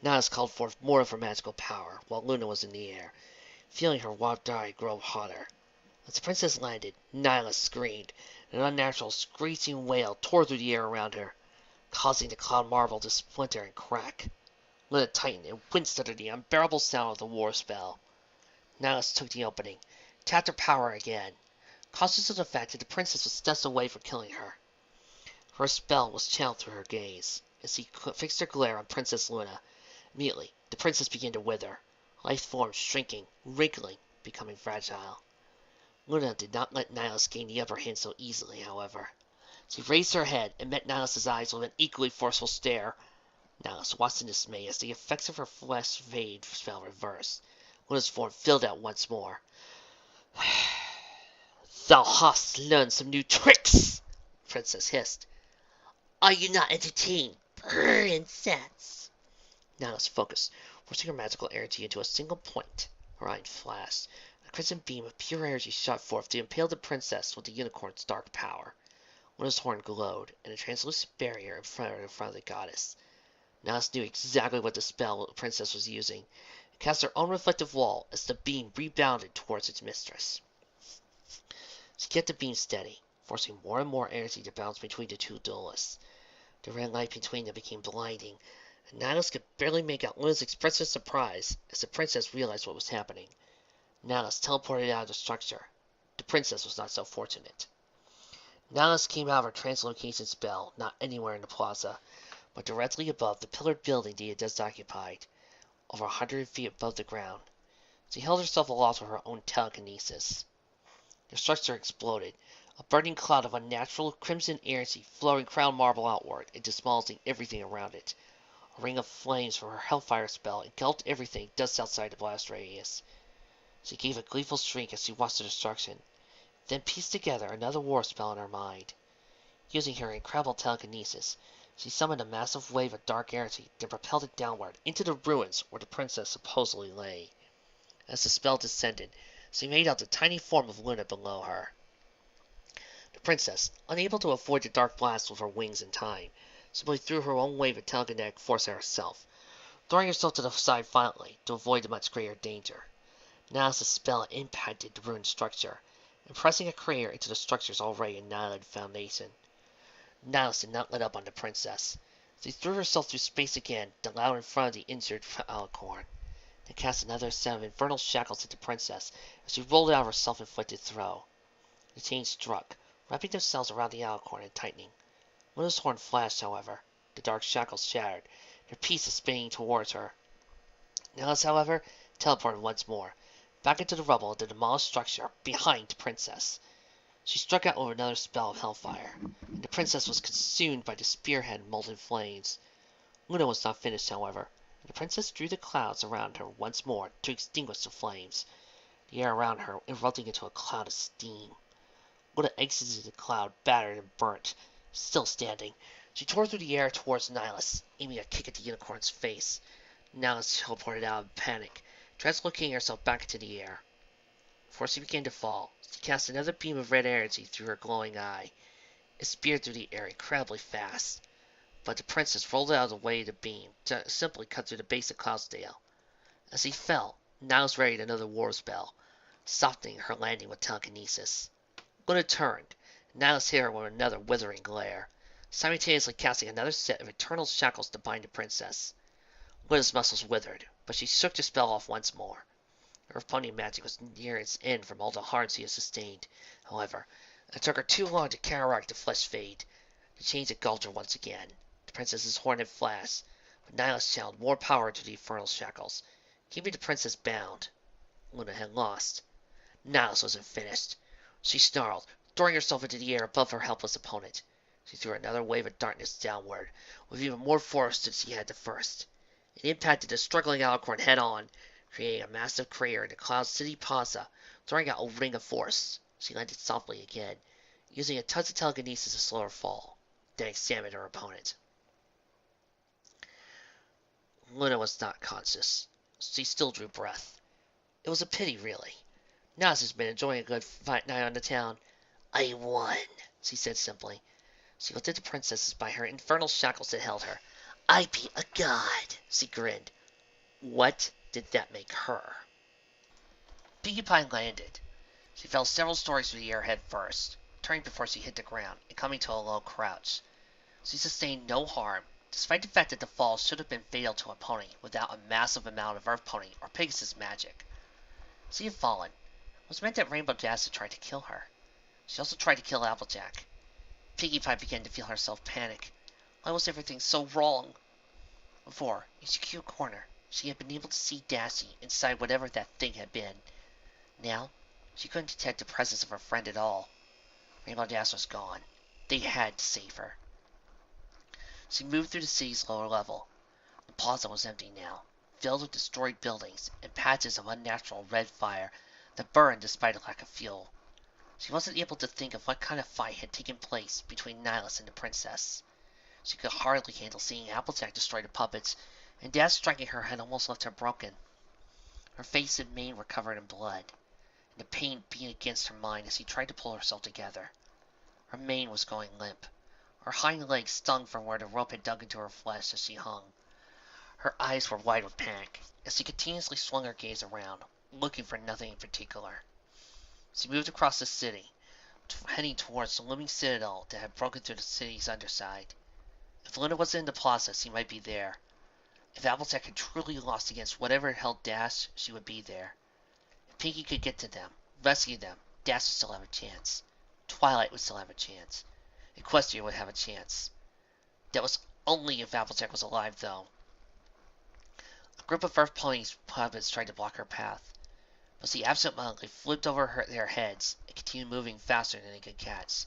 Nihilus called forth more of her magical power, while Luna was in the air, feeling her warped eye grow hotter. As the princess landed, Nihilus screamed, and an unnatural screeching wail tore through the air around her, causing the cloud marble to splinter and crack. Luna tightened and winced under the unbearable sound of the war spell. Nihilus took the opening, tapped her power again, conscious of the fact that the princess was steps away from killing her. Her spell was channeled through her gaze. As he fixed her glare on Princess Luna, immediately the princess began to wither, life forms shrinking, wrinkling, becoming fragile. Luna did not let Nihilus gain the upper hand so easily, however. She raised her head and met Nihilus's eyes with an equally forceful stare. Nihilus watched in dismay as the effects of her flesh fade spell reversed. Luna's form filled out once more. "Thou hast learned some new tricks!" the princess hissed. "Are you not entertained, princess?" Nihilus focused, forcing her magical energy into a single point. Her eye flashed. A crimson beam of pure energy shot forth to impale the princess with the unicorn's dark power. Luna's horn glowed, and a translucent barrier in front of the goddess. Nihilus knew exactly what the spell the princess was using, and cast her own reflective wall as the beam rebounded towards its mistress. She kept the beam steady, forcing more and more energy to bounce between the two duelists. The red light between them became blinding, and Nihilus could barely make out Luna's expression of surprise as the princess realized what was happening. Nihilus teleported out of the structure. The princess was not so fortunate. Nihilus came out of her translocation spell, not anywhere in the plaza, but directly above the pillared building they had just occupied, over 100 feet above the ground. She held herself aloft with her own telekinesis. The structure exploded, a burning cloud of unnatural crimson energy flowing crown marble outward and demolishing everything around it. A ring of flames from her hellfire spell engulfed everything just outside the blast radius. She gave a gleeful shriek as she watched the destruction, then pieced together another war spell in her mind. Using her incredible telekinesis, she summoned a massive wave of dark energy, then propelled it downward into the ruins where the princess supposedly lay. As the spell descended, she made out the tiny form of Luna below her. The princess, unable to avoid the dark blast with her wings in time, simply threw her own wave of telekinetic force at herself, throwing herself to the side violently to avoid the much greater danger. Nihilus' spell impacted the ruined structure, impressing a crater into the structure's already annihilated foundation. Nihilus did not let up on the princess. She threw herself through space again, then out in front of the injured alicorn, then cast another set of infernal shackles at the princess as she rolled out of her self-inflicted throw. The chains struck, wrapping themselves around the alicorn and tightening. Luna's horn flashed, however. The dark shackles shattered, their pieces spinning towards her. Nihilus, however, teleported once more, back into the rubble of the demolished structure behind the princess. She struck out with another spell of hellfire, and the princess was consumed by the spearhead and molten flames. Luna was not finished, however, and the princess drew the clouds around her once more to extinguish the flames, the air around her erupting into a cloud of steam. Luna exited the cloud, battered and burnt. Still standing, she tore through the air towards Nihilus, aiming a kick at the unicorn's face. Nihilus teleported out in panic, translocating herself back into the air. Before she began to fall, she cast another beam of red energy through her glowing eye. It speared through the air incredibly fast, but the princess rolled out of the way of the beam to simply cut through the base of Cloudsdale. As he fell, Nihilus readied another war spell, softening her landing with telekinesis. Luna turned, and Nihilus hit her with another withering glare, simultaneously casting another set of eternal shackles to bind the princess. Luna's muscles withered, but she shook the spell off once more. Her pony magic was near its end from all the harm she had sustained. However, it took her too long to counteract the flesh fade. The chains had galled her once again. The princess's horn had flashed, but Nihilus channeled more power into the infernal shackles, keeping the princess bound. Luna had lost. Nihilus wasn't finished. She snarled, throwing herself into the air above her helpless opponent. She threw another wave of darkness downward, with even more force than she had the first. It impacted the struggling alicorn head-on, creating a massive crater in the Cloud City Plaza, throwing out a ring of force. She landed softly again, using a touch of telekinesis to slow her fall, then examined her opponent. Luna was not conscious. She still drew breath. It was a pity, really. Naz has been enjoying a good fight night on the town. I won, she said simply. She looked at the princess as by her infernal shackles that held her. I beat a god, she grinned. What did that make her? Pinkie Pie landed. She fell several stories through the air head first, turning before she hit the ground and coming to a low crouch. She sustained no harm, despite the fact that the fall should have been fatal to a pony without a massive amount of Earth Pony or Pegasus magic. She had fallen. It was meant that Rainbow Dash had tried to kill her. She also tried to kill Applejack. Pinkie Pie began to feel herself panic. Why was everything so wrong? Before, in a secure corner, she had been able to see Dashy inside whatever that thing had been. Now, she couldn't detect the presence of her friend at all. Rainbow Dash was gone. They had to save her. She moved through the city's lower level. The plaza was empty now, filled with destroyed buildings and patches of unnatural red fire that burned despite a lack of fuel. She wasn't able to think of what kind of fight had taken place between Nihilus and the princess. She could hardly handle seeing Applejack destroy the puppets, and Dash striking her had almost left her broken. Her face and mane were covered in blood, and the pain beat against her mind as she tried to pull herself together. Her mane was going limp. Her hind legs stung from where the rope had dug into her flesh as she hung. Her eyes were wide with panic, as she continuously swung her gaze around, looking for nothing in particular. She moved across the city, heading towards the looming citadel that had broken through the city's underside. If Luna wasn't in the plaza, she might be there. If Applejack had truly lost against whatever held Dash, she would be there. If Pinkie could get to them, rescue them, Dash would still have a chance. Twilight would still have a chance. Equestria would have a chance. That was only if Applejack was alive, though. A group of Earth Ponies puppets tried to block her path, but she absent-mindedly flipped over their heads and continued moving faster than they could catch.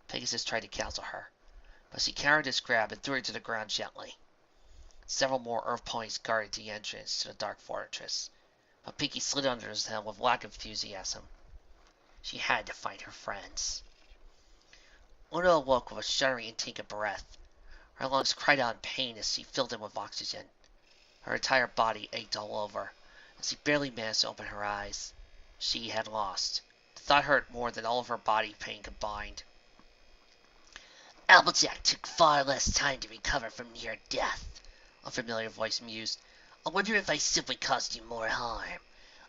Pegasus tried to counsel her, but she countered his grab and threw her to the ground gently. Several more Earth Ponies guarded the entrance to the dark fortress, but Pinkie slid under his helm with lack of enthusiasm. She had to find her friends. Luna awoke with a shuddering intake of breath. Her lungs cried out in pain as she filled them with oxygen. Her entire body ached all over, and she barely managed to open her eyes. She had lost. The thought hurt more than all of her body pain combined. Applejack took far less time to recover from near death, a familiar voice mused. I wonder if I simply caused you more harm.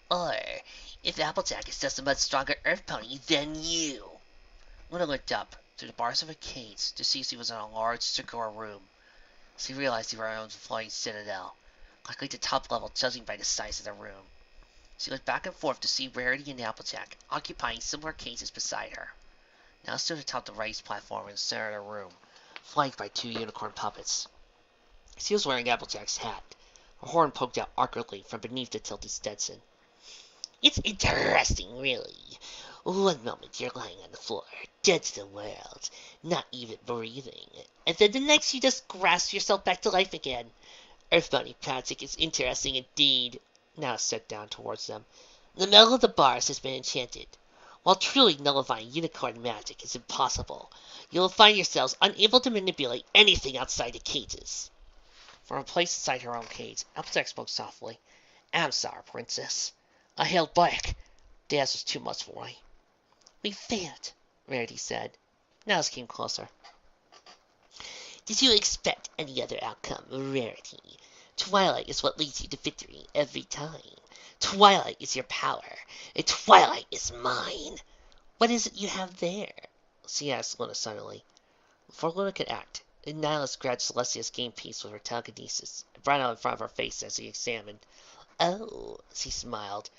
Or if Applejack is just a much stronger Earth Pony than you. Luna looked up through the bars of a cage to see she was in a large circular room. She realized they were in a flying citadel, likely the top level judging by the size of the room. She looked back and forth to see Rarity and Applejack occupying similar cages beside her. Now stood atop the raised platform in the center of the room, flanked by two unicorn puppets. She was wearing Applejack's hat. Her horn poked out awkwardly from beneath the tilted Stetson. It's interesting, really. One moment you're lying on the floor, dead to the world, not even breathing, and then the next you just grasp yourself back to life again. Earth Pony magic is interesting indeed. Now sat down towards them. The metal of the bars has been enchanted. While truly nullifying unicorn magic is impossible, you will find yourselves unable to manipulate anything outside the cages. From a place inside her own cage, Applejack spoke softly. I'm sorry, Princess. I held back. Dash was too much for me. We failed, Rarity said. Naz came closer. Did you expect any other outcome, Rarity? Twilight is what leads you to victory every time. Twilight is your power, and Twilight is mine. What is it you have there? She asked Luna suddenly. Before Luna could act, Nihilus grabbed Celestia's game piece with her telekinesis and brought it out in front of her face as he examined. Oh, she smiled.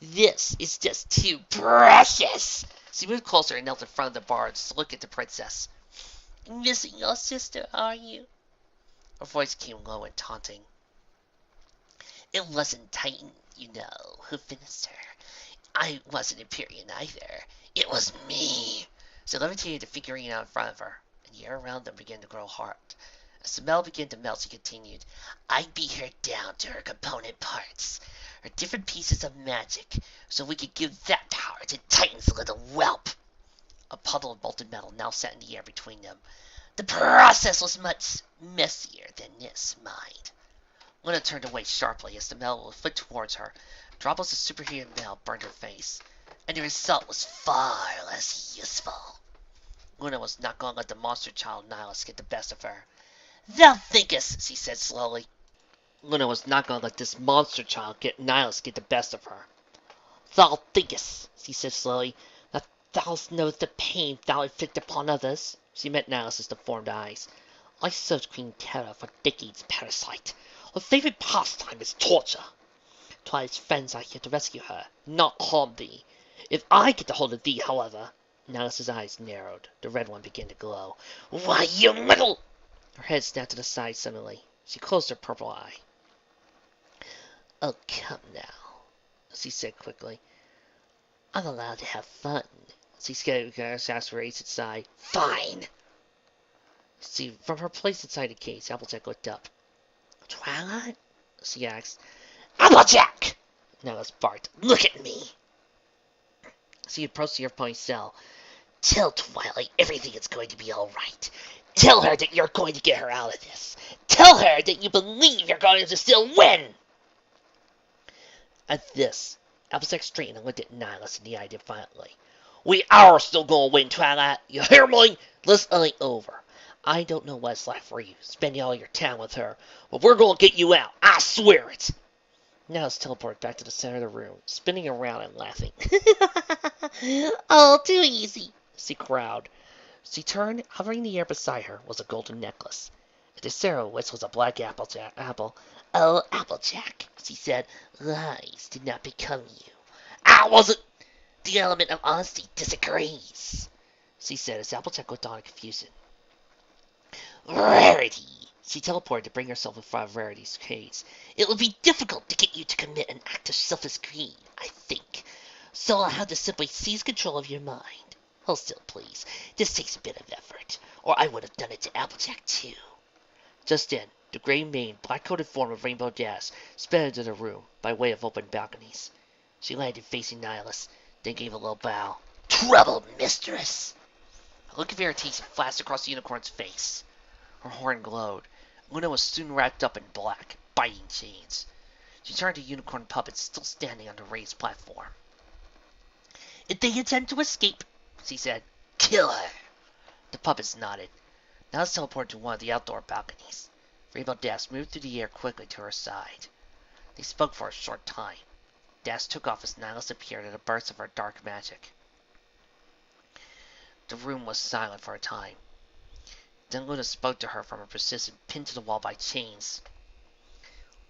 This is just too precious. She moved closer and knelt in front of the barge to look at the princess. Missing your sister, are you? Her voice came low and taunting. It wasn't Titan, you know, who finished her. I wasn't Empyrean either. It was me. She levitated the figurine out in front of her, and the air around them began to grow hard. As the metal began to melt, she continued, I beat her down to her component parts, her different pieces of magic, so we could give that power to Titan's little whelp. A puddle of molten metal now sat in the air between them. The process was much messier than this, mind. Luna turned away sharply as the metal flicked towards her. Droplets of superheated metal burned her face, and the result was far less useful. Luna was not going to let the monster child Nihilus get the best of her. Thou thinkest, she said slowly. Luna was not going to let this monster child Nihilus get the best of her. Thou thinkest, she said slowly, that thou knowest the pain thou inflict upon others. She met Nihilus's deformed eyes. I served Queen Terra for decades, parasite. Her favorite pastime is torture. Twilight's friends are here to rescue her, not harm thee. If I get a hold of thee, however... Nihilus's eyes narrowed. The red one began to glow. Why, you little... Her head snapped to the side suddenly. She closed her purple eye. Oh, come now, she said quickly. I'm allowed to have fun. She gave her exasperated sigh. Fine. See, from her place inside the case, Applejack looked up. Twilight? She asked. Applejack! Nihilus barked. Look at me! She approached the Earth Pony's cell. Tell Twilight everything is going to be alright. Tell her that you're going to get her out of this. Tell her that you believe you're going to still win! At this, Applejack straightened and looked at Nihilus in the eye defiantly. We are still going to win, Twilight. You hear me? This ain't over. I don't know what's like for you, spending all your time with her, but we're going to get you out. I swear it. Nihilus teleported back to the center of the room, spinning around and laughing. Oh, too easy, she crowed. She turned, hovering in the air beside her was a golden necklace. At the center of which was a black apple. Oh, Applejack, she said, lies did not become you. I wasn't. The element of honesty disagrees, she said as Applejack looked on in confusion. Rarity! She teleported to bring herself in front of Rarity's case. It will be difficult to get you to commit an act of selfish greed, I think. So I'll have to simply seize control of your mind. Hold still, please. This takes a bit of effort, or I would have done it to Applejack, too. Just then, the gray-maned, black-coated form of Rainbow Dash sped into the room by way of open balconies. She landed facing Nihilus, then gave a low bow. Troubled mistress! A look of irritation flashed across the unicorn's face. Her horn glowed. Luna was soon wrapped up in black, biting chains. She turned to unicorn puppets still standing on the raised platform. If they attempt to escape, she said, kill her. The puppets nodded. Now let's teleport to one of the outdoor balconies. Rainbow Dash moved through the air quickly to her side. They spoke for a short time. Dash took off as Nihilus appeared at a burst of her dark magic. The room was silent for a time. Then Luna spoke to her from her position, pinned to the wall by chains.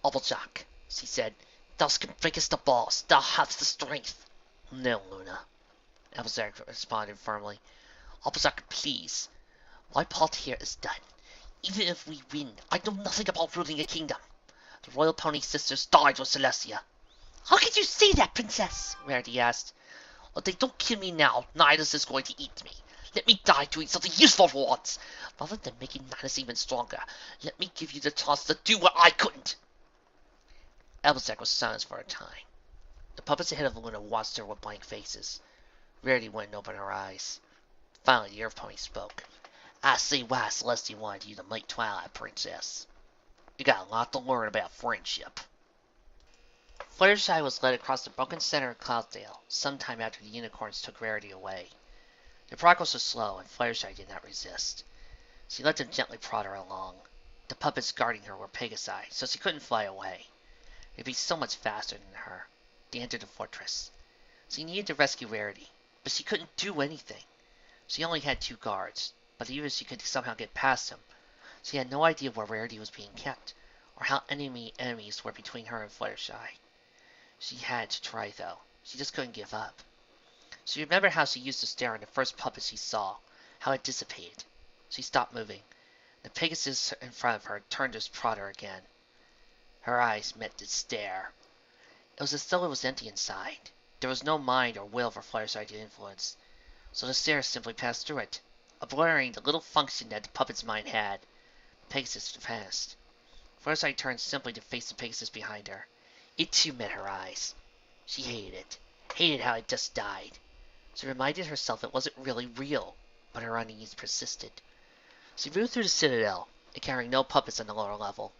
Applejack, she said, thou can breakest the balls. Thou hast the strength. No, Luna, Applejack responded firmly. Applejack, please. My part here is done. Even if we win, I know nothing about ruling a kingdom. The royal pony sisters died with Celestia. How can you say that, princess? Rarity asked. If they don't kill me now, Nihilus is going to eat me. Let me die doing something useful for once. Rather than making Nihilus even stronger, let me give you the chance to do what I couldn't. Applejack was silent for a time. The puppets ahead of Luna watched her with blank faces. Rarity wouldn't open her eyes. Finally, the Earth Pony spoke. I see why Celestia wanted you to meet Twilight, Princess. You got a lot to learn about friendship. Fluttershy was led across the broken center of Cloudsdale sometime after the unicorns took Rarity away. Their progress was slow, and Fluttershy did not resist. She let them gently prod her along. The puppets guarding her were Pegasi, so she couldn't fly away. They'd be so much faster than her. They entered the fortress. She needed to rescue Rarity, but she couldn't do anything. She only had 2 guards, but even if she could somehow get past them, she had no idea where Rarity was being kept, or how enemies were between her and Fluttershy. She had to try, though. She just couldn't give up. She remembered how she used to stare at the first puppet she saw, how it dissipated. She stopped moving. The Pegasus in front of her turned to prod her again. Her eyes met the stare. It was as though it was empty inside. There was no mind or will for Fluttershy to influence, so the stare simply passed through it, obliterating the little function that the puppet's mind had. Pegasus passed. Fluttershy turned simply to face the Pegasus behind her. It too met her eyes. She hated it. Hated how it just died. She reminded herself it wasn't really real, but her unease persisted. She moved through the citadel, encountering no puppets on the lower level.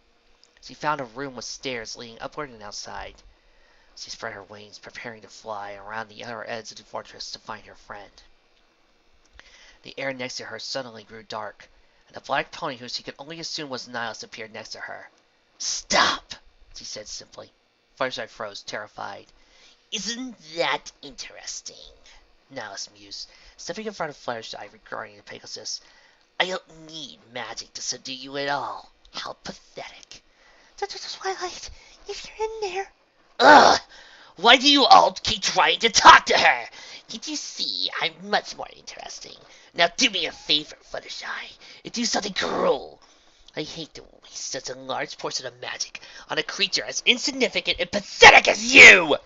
She found a room with stairs leading upward and outside. She spread her wings, preparing to fly around the other edge of the fortress to find her friend. The air next to her suddenly grew dark, and a black pony who she could only assume was Nihilus appeared next to her. Stop, she said simply. Fluttershy froze, terrified. Isn't that interesting? Nihilus mused, stepping in front of Fluttershy regarding the Pegasus. I don't need magic to subdue you at all. How pathetic. Twilight, if you're in there... Ugh! Why do you all keep trying to talk to her? Can't you see I'm much more interesting? Now do me a favor, Fluttershy, and do something cruel. I hate to waste such a large portion of magic on a creature as insignificant and pathetic as you!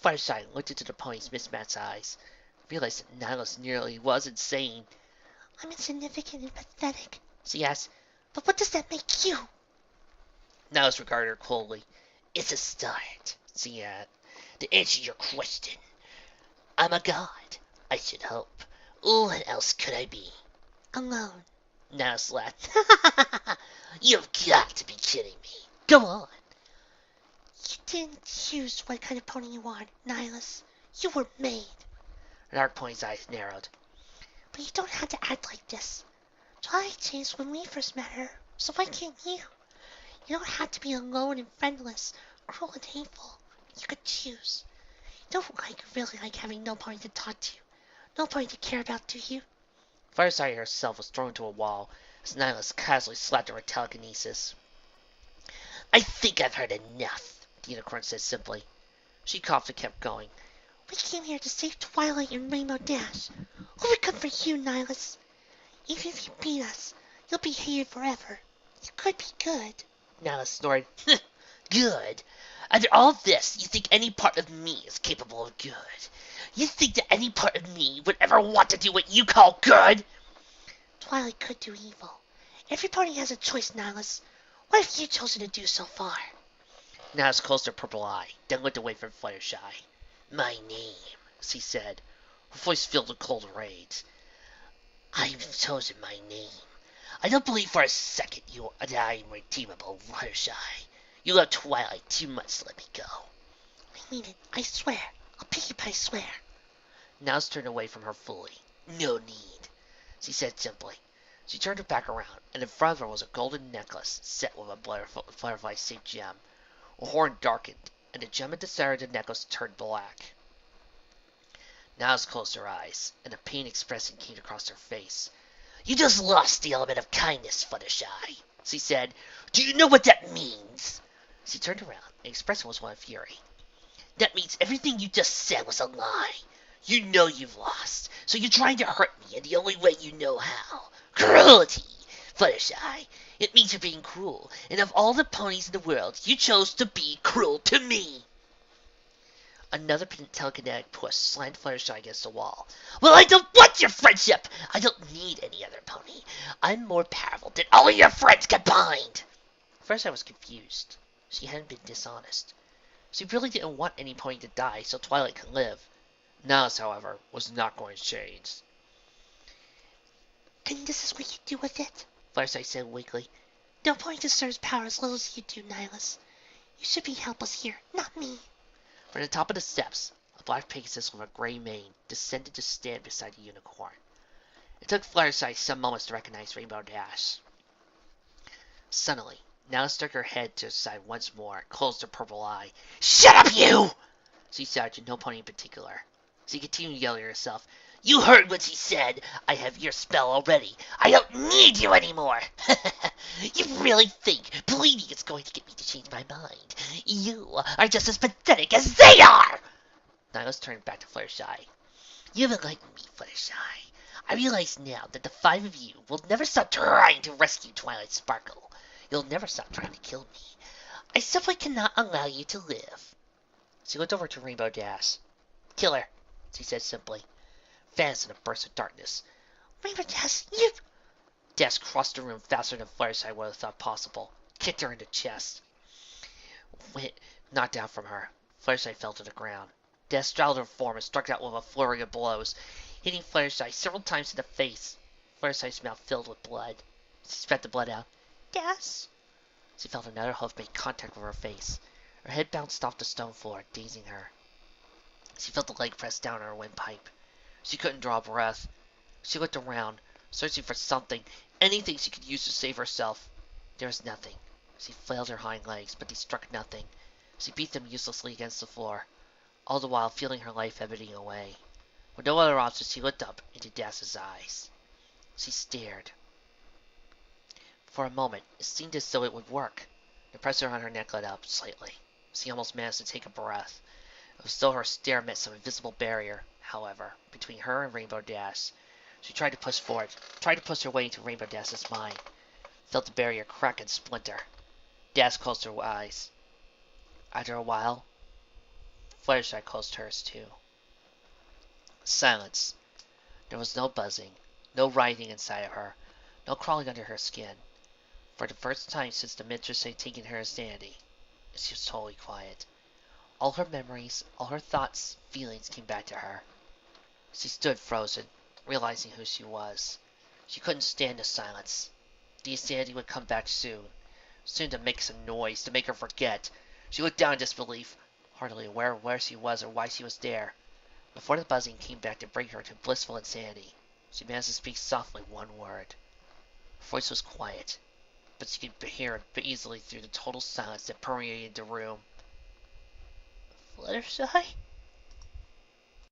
Fluttershy looked into the pony's mismatched eyes, realized that Nihilus nearly was insane. I'm insignificant and pathetic, She asked, but what does that make you? Nihilus regarded her coldly. It's a start, She added, to answer your question. I'm a god, I should hope. What else could I be? Alone. Nihilus laughed. You've got to be kidding me. Go on. You didn't choose what kind of pony you are, Nihilus. You were made. the dark pony's eyes narrowed. But you don't have to act like this. Twilight changed when we first met her, so why can't you? You don't have to be alone and friendless, cruel and hateful. You could choose. You don't really like having no pony to talk to. No pony to care about, do you? Fluttershy herself was thrown to a wall as Nihilus casually slapped her with telekinesis. I think I've heard enough, the unicorn said simply. She coughed and kept going. We came here to save Twilight and Rainbow Dash. Who would come for you, Nihilus? Even if you beat us, you'll be hated forever. You could be good. Nihilus snorted. Good. After all this, you think any part of me is capable of good? You think that any part of me would ever want to do what you call good? Twilight could do evil. Every pony has a choice, Nihilus. What have you chosen to do so far? Nihilus closed her purple eye, then looked away from Fluttershy. My name, She said, her voice filled with cold rage. I've chosen my name. I don't believe for a second that I am redeemable, Fluttershy. You love Twilight too much to let me go. I mean it. I swear. I'll pick you, but I swear. Nihilus turned away from her fully. No need, She said simply. She turned her back around, and in front of her was a golden necklace set with a butterfly-shaped gem. Her horn darkened, and the gem at the center of the necklace turned black. Nihilus closed her eyes, and a pain expression came across her face. You just lost the element of kindness, Fluttershy, she said. Do you know what that means? She turned around, and the expression was one of fury. That means everything you just said was a lie. You know you've lost, so you're trying to hurt me in the only way you know how. Cruelty! Fluttershy, it means you're being cruel, and of all the ponies in the world, you chose to be cruel to me. Another telekinetic push slammed Fluttershy against the wall. Well, I don't want your friendship! I don't need any other pony. I'm more powerful than all of your friends combined! First I was confused. She hadn't been dishonest. She really didn't want any pony to die so Twilight could live. Nihilus, however, was not going to change. And this is what you do with it? Fluttershy said weakly. No pony deserves power as little as you do, Nihilus. You should be helpless here, not me. From the top of the steps, a black Pegasus with a gray mane descended to stand beside the unicorn. It took Fluttershy some moments to recognize Rainbow Dash. Suddenly, Nihilus stuck her head to the side once more and closed her purple eye. Shut up, you! She shouted to no pony in particular. She continued yelling at herself. You heard what she said. I have your spell already. I don't need you anymore. You really think bleeding is going to get me to change my mind? You are just as pathetic as they are. Nihilus turned back to Fluttershy. You haven't liked me, Fluttershy. I realize now that the 5 of you will never stop trying to rescue Twilight Sparkle. You'll never stop trying to kill me. I simply cannot allow you to live. She looked over to Rainbow Dash. Kill her, she said simply. Vanished in a burst of darkness. Rainbow Dash, you... Dash crossed the room faster than Fluttershy would have thought possible. Kicked her in the chest. Went knocked down from her. Fluttershy fell to the ground. Dash straddled her form and struck out with a flurry of blows, hitting Fluttershy several times in the face. Fluttershy's mouth filled with blood. She spat the blood out. Dash. She felt another hoof make contact with her face. Her head bounced off the stone floor, dazing her. She felt the leg pressed down on her windpipe. She couldn't draw a breath. She looked around, searching for something, anything she could use to save herself. There was nothing. She flailed her hind legs, but they struck nothing. She beat them uselessly against the floor, all the while feeling her life ebony away. With no other option, she looked up into Dash's eyes. She stared. For a moment, it seemed as though it would work. The pressure on her neck let up slightly. She almost managed to take a breath. It was as though her stare met some invisible barrier, however, between her and Rainbow Dash. She tried to push forward, tried to push her way into Rainbow Dash's mind. Felt the barrier crack and splinter. Dash closed her eyes. After a while, Fluttershy closed hers too. Silence. There was no buzzing, no writhing inside of her, no crawling under her skin. For the first time since the mistress had taken her insanity, she was totally quiet. All her memories, all her thoughts, feelings came back to her. She stood frozen, realizing who she was. She couldn't stand the silence. The insanity would come back soon. Soon to make some noise, to make her forget. She looked down in disbelief, hardly aware of where she was or why she was there. Before the buzzing came back to bring her to blissful insanity, she managed to speak softly one word. Her voice was quiet, but she could hear it easily through the total silence that permeated the room. Fluttershy?